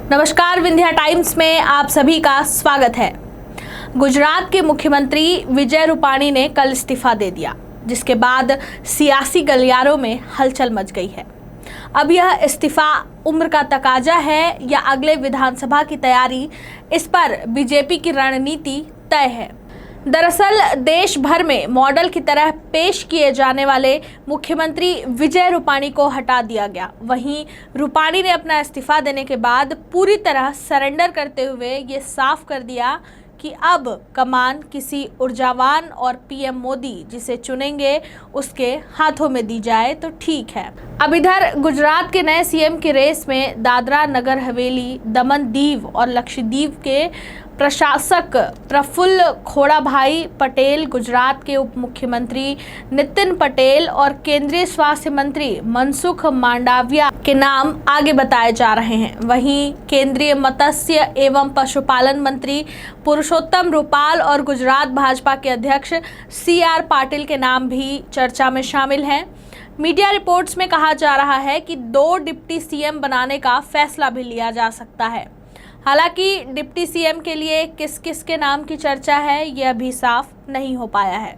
नमस्कार, विंध्या टाइम्स में आप सभी का स्वागत है। गुजरात के मुख्यमंत्री विजय रूपाणी ने कल इस्तीफा दे दिया, जिसके बाद सियासी गलियारों में हलचल मच गई है। अब यह इस्तीफा उम्र का तकाजा है या अगले विधानसभा की तैयारी, इस पर बीजेपी की रणनीति तय है। दरअसल देश भर में मॉडल की तरह पेश किए जाने वाले मुख्यमंत्री विजय रूपाणी को हटा दिया गया। वहीं रूपाणी ने अपना इस्तीफा देने के बाद पूरी तरह सरेंडर करते हुए ये साफ कर दिया कि अब कमान किसी ऊर्जावान और पीएम मोदी जिसे चुनेंगे उसके हाथों में दी जाए तो ठीक है। अब इधर गुजरात के नए सीएम की रेस में दादरा नगर हवेली, दमन दीव और लक्षद्वीप के प्रशासक प्रफुल्ल खोड़ाभाई पटेल, गुजरात के उप मुख्यमंत्री नितिन पटेल और केंद्रीय स्वास्थ्य मंत्री मनसुख मांडविया के नाम आगे बताए जा रहे हैं। वहीं केंद्रीय मत्स्य एवं पशुपालन मंत्री पुरुषोत्तम रूपाल और गुजरात भाजपा के अध्यक्ष CR पाटिल के नाम भी चर्चा में शामिल हैं। मीडिया रिपोर्ट्स में कहा जा रहा है कि 2 डिप्टी सीएम बनाने का फैसला भी लिया जा सकता है। हालांकि डिप्टी सीएम के लिए किस किस के नाम की चर्चा है, यह भी साफ नहीं हो पाया है।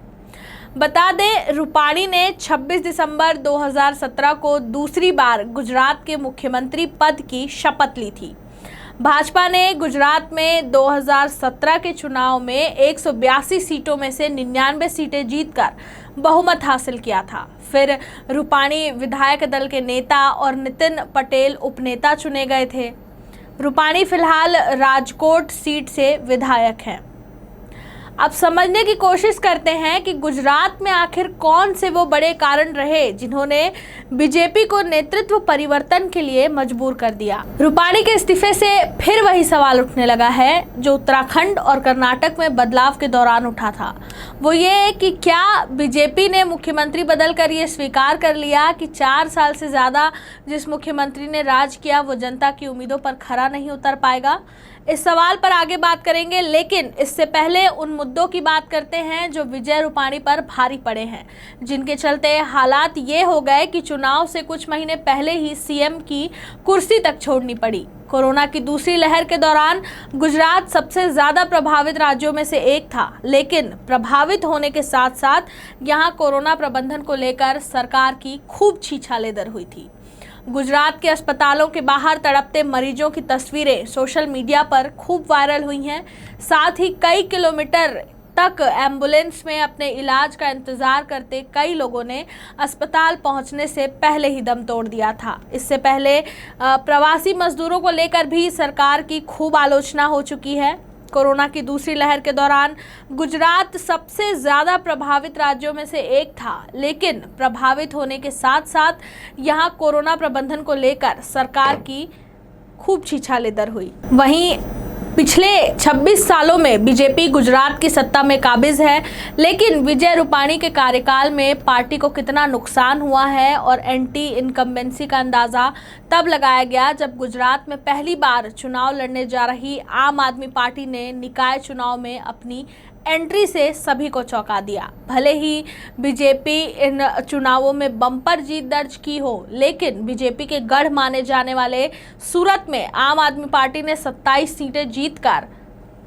बता दें, रूपाणी ने 26 दिसंबर 2017 को दूसरी बार गुजरात के मुख्यमंत्री पद की शपथ ली थी। भाजपा ने गुजरात में 2017 के चुनाव में 182 सीटों में से 99 सीटें जीतकर बहुमत हासिल किया था। फिर रूपाणी विधायक दल के नेता और नितिन पटेल उपनेता चुने गए थे। रूपाणी फिलहाल राजकोट सीट से विधायक हैं। अब समझने की कोशिश करते हैं कि गुजरात में आखिर कौन से वो बड़े कारण रहे जिन्होंने बीजेपी को नेतृत्व परिवर्तन के लिए मजबूर कर दिया। रूपाणी के इस्तीफे से फिर वही सवाल उठने लगा है जो उत्तराखंड और कर्नाटक में बदलाव के दौरान उठा था। वो ये कि क्या बीजेपी ने मुख्यमंत्री बदल कर ये स्वीकार कर लिया कि 4 साल से ज़्यादा जिस मुख्यमंत्री ने राज किया वो जनता की उम्मीदों पर खरा नहीं उतर पाएगा। इस सवाल पर आगे बात करेंगे, लेकिन इससे पहले उन मुद्दों की बात करते हैं जो विजय रूपाणी पर भारी पड़े हैं, जिनके चलते हालात ये हो गए कि चुनाव से कुछ महीने पहले ही सीएम की कुर्सी तक छोड़नी पड़ी। कोरोना की दूसरी लहर के दौरान गुजरात सबसे ज़्यादा प्रभावित राज्यों में से एक था, लेकिन प्रभावित होने के साथ साथ यहाँ कोरोना प्रबंधन को लेकर सरकार की खूब छीछालेदर हुई थी। गुजरात के अस्पतालों के बाहर तड़पते मरीजों की तस्वीरें सोशल मीडिया पर खूब वायरल हुई हैं। साथ ही कई किलोमीटर तक एम्बुलेंस में अपने इलाज का इंतजार करते कई लोगों ने अस्पताल पहुंचने से पहले ही दम तोड़ दिया था। इससे पहले प्रवासी मजदूरों को लेकर भी सरकार की खूब आलोचना हो चुकी है। कोरोना की दूसरी लहर के दौरान गुजरात सबसे ज़्यादा प्रभावित राज्यों में से एक था, लेकिन प्रभावित होने के साथ साथ यहाँ कोरोना प्रबंधन को लेकर सरकार की खूब छीछालेदर हुई। वहीं पिछले 26 सालों में बीजेपी गुजरात की सत्ता में काबिज है, लेकिन विजय रूपाणी के कार्यकाल में पार्टी को कितना नुकसान हुआ है और एंटी इनकम्बेंसी का अंदाज़ा तब लगाया गया जब गुजरात में पहली बार चुनाव लड़ने जा रही आम आदमी पार्टी ने निकाय चुनाव में अपनी एंट्री से सभी को चौंका दिया। भले ही बीजेपी इन चुनावों में बम्पर जीत दर्ज की हो, लेकिन बीजेपी के गढ़ माने जाने वाले सूरत में आम आदमी पार्टी ने 27 सीटें जीतकर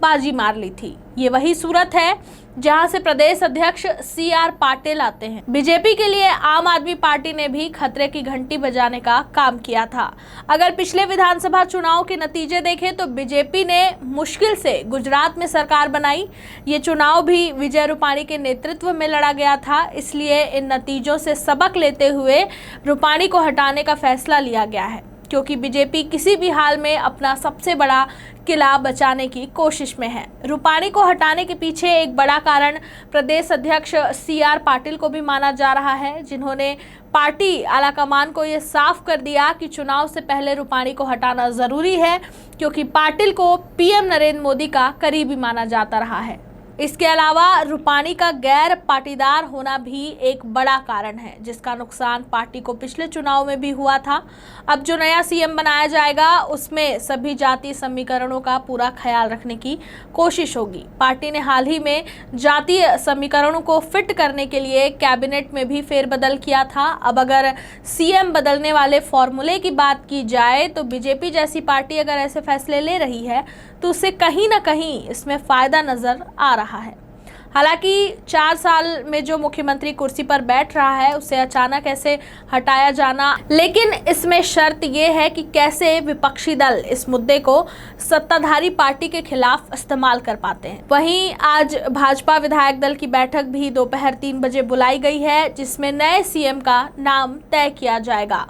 बाजी मार ली थी। ये वही सूरत है जहां से प्रदेश अध्यक्ष CR पाटिल आते हैं। बीजेपी के लिए आम आदमी पार्टी ने भी खतरे की घंटी बजाने का काम किया था। अगर पिछले विधानसभा चुनाव के नतीजे देखें तो बीजेपी ने मुश्किल से गुजरात में सरकार बनाई। ये चुनाव भी विजय रूपाणी के नेतृत्व में लड़ा गया था, इसलिए इन नतीजों से सबक लेते हुए रूपाणी को हटाने का फैसला लिया गया है, क्योंकि बीजेपी किसी भी हाल में अपना सबसे बड़ा किला बचाने की कोशिश में है। रूपाणी को हटाने के पीछे एक बड़ा कारण प्रदेश अध्यक्ष CR पाटिल को भी माना जा रहा है, जिन्होंने पार्टी आलाकमान को ये साफ कर दिया कि चुनाव से पहले रूपाणी को हटाना ज़रूरी है, क्योंकि पाटिल को PM नरेंद्र मोदी का करीबी माना जाता रहा है। इसके अलावा रूपाणी का गैर पाटीदार होना भी एक बड़ा कारण है, जिसका नुकसान पार्टी को पिछले चुनाव में भी हुआ था। अब जो नया सीएम बनाया जाएगा उसमें सभी जातीय समीकरणों का पूरा ख्याल रखने की कोशिश होगी। पार्टी ने हाल ही में जातीय समीकरणों को फिट करने के लिए कैबिनेट में भी फेरबदल किया था। अब अगर सीएम बदलने वाले फॉर्मूले की बात की जाए तो बीजेपी जैसी पार्टी अगर ऐसे फैसले ले रही है तो उसे कहीं ना कहीं इसमें फायदा नजर आ रहा है। हालांकि 4 साल में जो मुख्यमंत्री कुर्सी पर बैठ रहा है उसे अचानक ऐसे हटाया जाना, लेकिन इसमें शर्त यह है कि कैसे विपक्षी दल इस मुद्दे को सत्ताधारी पार्टी के खिलाफ इस्तेमाल कर पाते हैं। वहीं आज भाजपा विधायक दल की बैठक भी दोपहर 3 बजे बुलाई गई है, जिसमें नए सीएम का नाम तय किया जाएगा।